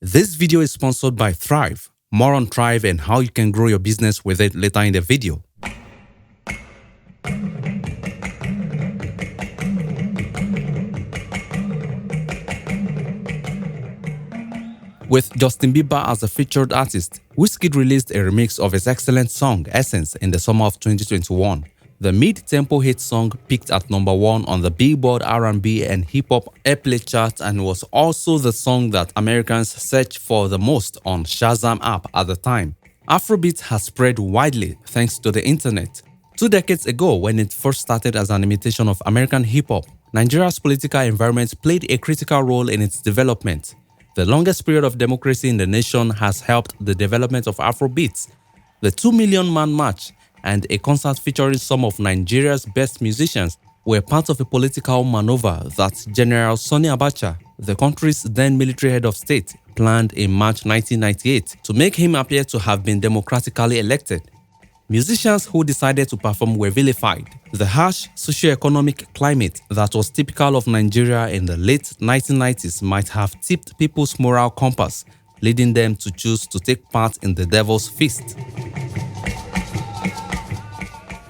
This video is sponsored by Thrive. More on Thrive and how you can grow your business with it later in the video. With Justin Bieber as a featured artist, Wizkid released a remix of his excellent song Essence in the summer of 2021. The mid-tempo hit song peaked at #1 on the Billboard R&B and hip-hop airplay chart and was also the song that Americans searched for the most on Shazam app at the time. Afrobeats has spread widely thanks to the internet. 2 decades ago, when it first started as an imitation of American hip-hop, Nigeria's political environment played a critical role in its development. The longest period of democracy in the nation has helped the development of Afrobeats. The 2 Million Man March and a concert featuring some of Nigeria's best musicians were part of a political maneuver that General Sani Abacha, the country's then military head of state, planned in March 1998 to make him appear to have been democratically elected. Musicians who decided to perform were vilified. The harsh socio-economic climate that was typical of Nigeria in the late 1990s might have tipped people's moral compass, leading them to choose to take part in the devil's feast.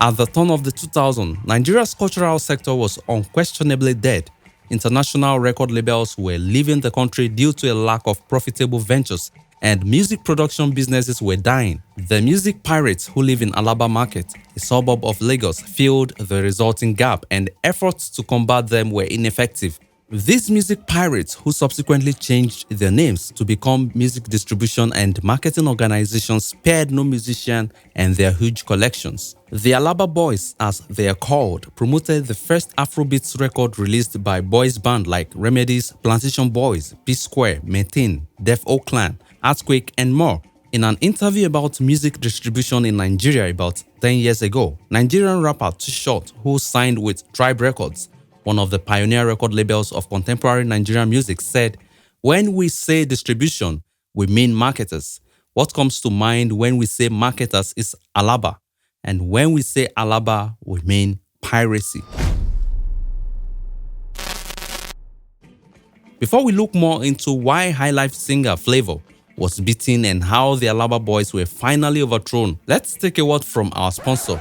At the turn of the 2000s, Nigeria's cultural sector was unquestionably dead. International record labels were leaving the country due to a lack of profitable ventures, and music production businesses were dying. The music pirates who live in Alaba Market, a suburb of Lagos, filled the resulting gap, and efforts to combat them were ineffective. These music pirates, who subsequently changed their names to become music distribution and marketing organizations, spared no musician and their huge collections. The Alaba Boys, as they are called, promoted the first Afrobeats record released by boys band like Remedies, Plantation Boys, P-Square, Maintain, Def O Clan, Earthquake, and more. In an interview about music distribution in Nigeria about 10 years ago, Nigerian rapper Too Short, who signed with Tribe Records, one of the pioneer record labels of contemporary Nigerian music, said, "When we say distribution, we mean marketers. What comes to mind when we say marketers is Alaba. And when we say Alaba, we mean piracy." Before we look more into why highlife singer Flavor was beaten and how the Alaba Boys were finally overthrown, let's take a word from our sponsor.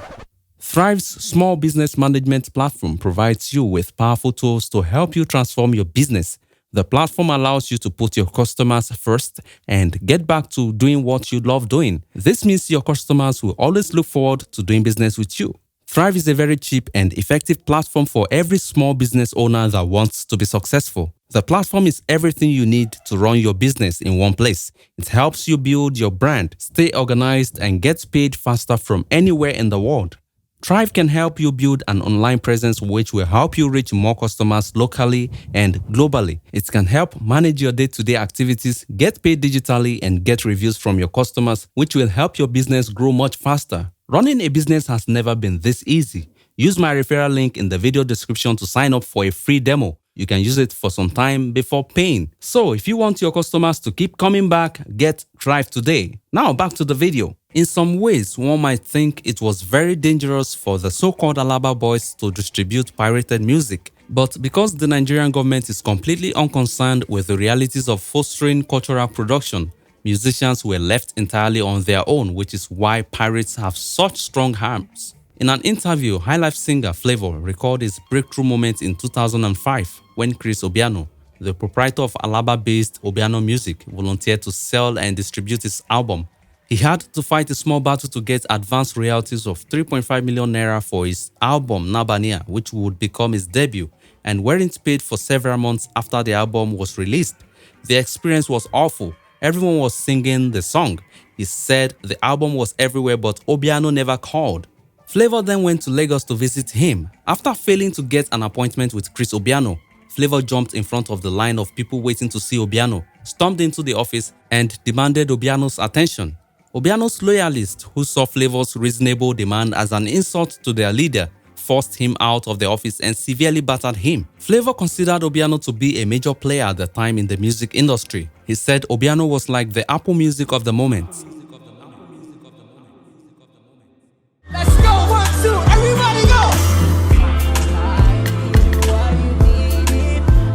Thrive's small business management platform provides you with powerful tools to help you transform your business. The platform allows you to put your customers first and get back to doing what you love doing. This means your customers will always look forward to doing business with you. Thrive is a very cheap and effective platform for every small business owner that wants to be successful. The platform is everything you need to run your business in one place. It helps you build your brand, stay organized, and get paid faster from anywhere in the world. Thrive can help you build an online presence which will help you reach more customers locally and globally. It can help manage your day-to-day activities, get paid digitally, and get reviews from your customers, which will help your business grow much faster. Running a business has never been this easy. Use my referral link in the video description to sign up for a free demo. You can use it for some time before paying. So if you want your customers to keep coming back, get Thrive today. Now back to the video. In some ways, one might think it was very dangerous for the so-called Alaba Boys to distribute pirated music. But because the Nigerian government is completely unconcerned with the realities of fostering cultural production, musicians were left entirely on their own, which is why pirates have such strong arms. In an interview, highlife singer Flavor recalled his breakthrough moment in 2005 when Chris Obiano, the proprietor of Alaba-based Obiano Music, volunteered to sell and distribute his album. He had to fight a small battle to get advance royalties of 3.5 million naira for his album Nabania, which would become his debut, and weren't paid for several months after the album was released. The experience was awful. Everyone was singing the song. He said the album was everywhere, but Obiano never called. Flavor then went to Lagos to visit him. After failing to get an appointment with Chris Obiano, Flavor jumped in front of the line of people waiting to see Obiano, stormed into the office, and demanded Obiano's attention. Obiano's loyalists, who saw Flavor's reasonable demand as an insult to their leader, forced him out of the office and severely battered him. Flavor considered Obiano to be a major player at the time in the music industry. He said Obiano was like the Apple Music of the moment. Let's go, 1, 2, everybody go!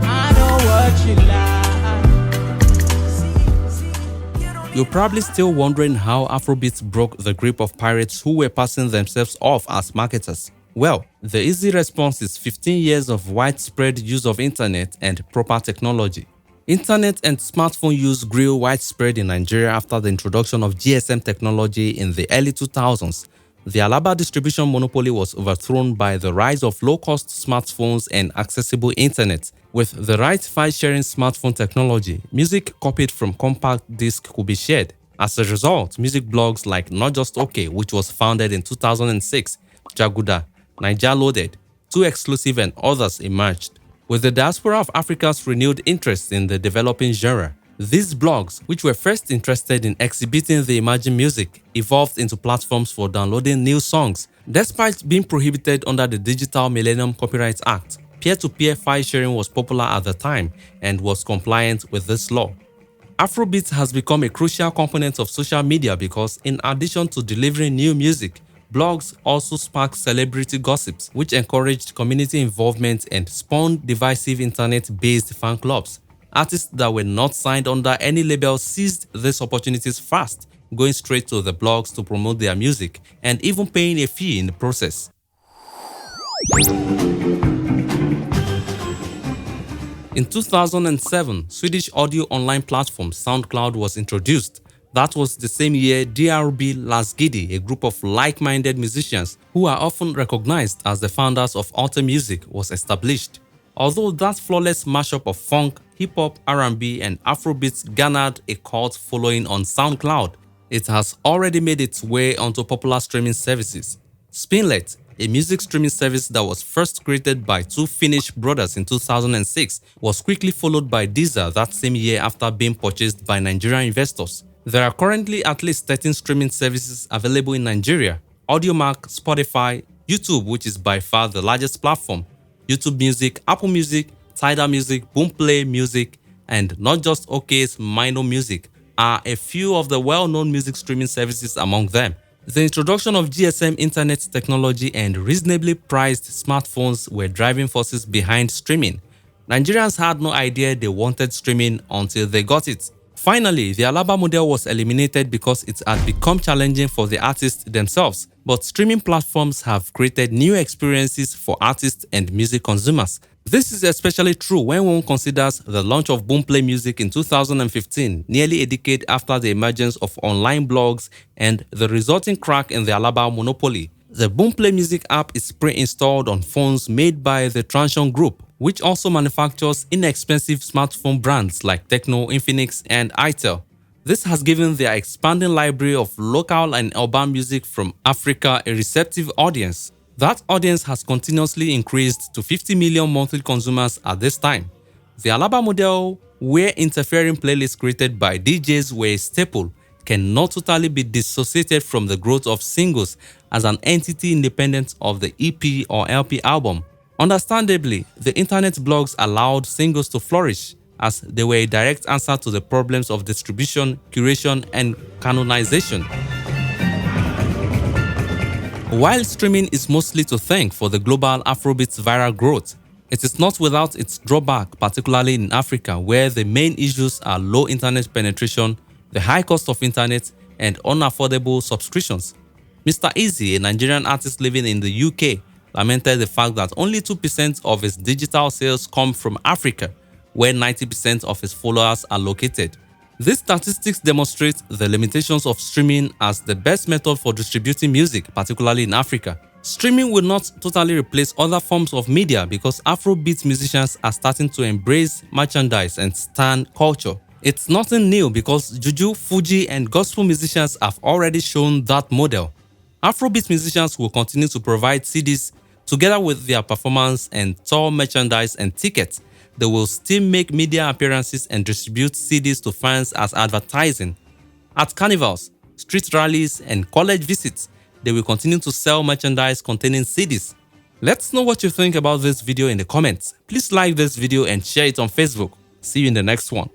I know what you like. You're probably still wondering how Afrobeats broke the grip of pirates who were passing themselves off as marketers. Well, the easy response is 15 years of widespread use of internet and proper technology. Internet and smartphone use grew widespread in Nigeria after the introduction of GSM technology in the early 2000s. The Alaba distribution monopoly was overthrown by the rise of low-cost smartphones and accessible internet. With the right file-sharing smartphone technology, music copied from compact disc could be shared. As a result, music blogs like Not Just OK, which was founded in 2006, Jaguda, Naija Loaded, Too Exclusive and others emerged. With the diaspora of Africa's renewed interest in the developing genre, these blogs, which were first interested in exhibiting the emerging music, evolved into platforms for downloading new songs. Despite being prohibited under the Digital Millennium Copyright Act, peer-to-peer file sharing was popular at the time and was compliant with this law. Afrobeats has become a crucial component of social media because, in addition to delivering new music, blogs also sparked celebrity gossips, which encouraged community involvement and spawned divisive internet-based fan clubs. Artists that were not signed under any label seized these opportunities fast, going straight to the blogs to promote their music and even paying a fee in the process. In 2007, Swedish audio online platform SoundCloud was introduced. That was the same year DRB Lasgidi, a group of like-minded musicians who are often recognized as the founders of Alter Music, was established. Although that flawless mashup of funk, hip-hop, R&B, and Afrobeats garnered a cult following on SoundCloud, it has already made its way onto popular streaming services. Spinlet, a music streaming service that was first created by two Finnish brothers in 2006, was quickly followed by Deezer that same year after being purchased by Nigerian investors. There are currently at least 13 streaming services available in Nigeria: Audiomack, Spotify, YouTube, which is by far the largest platform, YouTube Music, Apple Music, Tidal Music, Boomplay Music, and Not Just OK's Minor Music are a few of the well-known music streaming services among them. The introduction of GSM internet technology and reasonably priced smartphones were driving forces behind streaming. Nigerians had no idea they wanted streaming until they got it. Finally, the Alaba model was eliminated because it had become challenging for the artists themselves, but streaming platforms have created new experiences for artists and music consumers. This is especially true when one considers the launch of Boomplay Music in 2015, nearly a decade after the emergence of online blogs and the resulting crack in the Alaba monopoly. The Boomplay Music app is pre-installed on phones made by the Transion Group, which also manufactures inexpensive smartphone brands like Tecno, Infinix, and Itel. This has given their expanding library of local and urban music from Africa a receptive audience. That audience has continuously increased to 50 million monthly consumers at this time. The Alaba model, where interfering playlists created by DJs were a staple, cannot totally be dissociated from the growth of singles as an entity independent of the EP or LP album. Understandably, the internet blogs allowed singles to flourish as they were a direct answer to the problems of distribution, curation, and canonization. While streaming is mostly to thank for the global Afrobeats viral growth, it is not without its drawback, particularly in Africa, where the main issues are low internet penetration, the high cost of internet, and unaffordable subscriptions. Mr. Easy, a Nigerian artist living in the UK, lamented the fact that only 2% of his digital sales come from Africa, where 90% of his followers are located. These statistics demonstrate the limitations of streaming as the best method for distributing music, particularly in Africa. Streaming will not totally replace other forms of media because Afrobeat musicians are starting to embrace merchandise and stan culture. It's nothing new because Juju, Fuji, and gospel musicians have already shown that model. Afrobeat musicians will continue to provide CDs together with their performance and tour merchandise and tickets. They will still make media appearances and distribute CDs to fans as advertising. At carnivals, street rallies, and college visits, they will continue to sell merchandise containing CDs. Let's know what you think about this video in the comments. Please like this video and share it on Facebook. See you in the next one.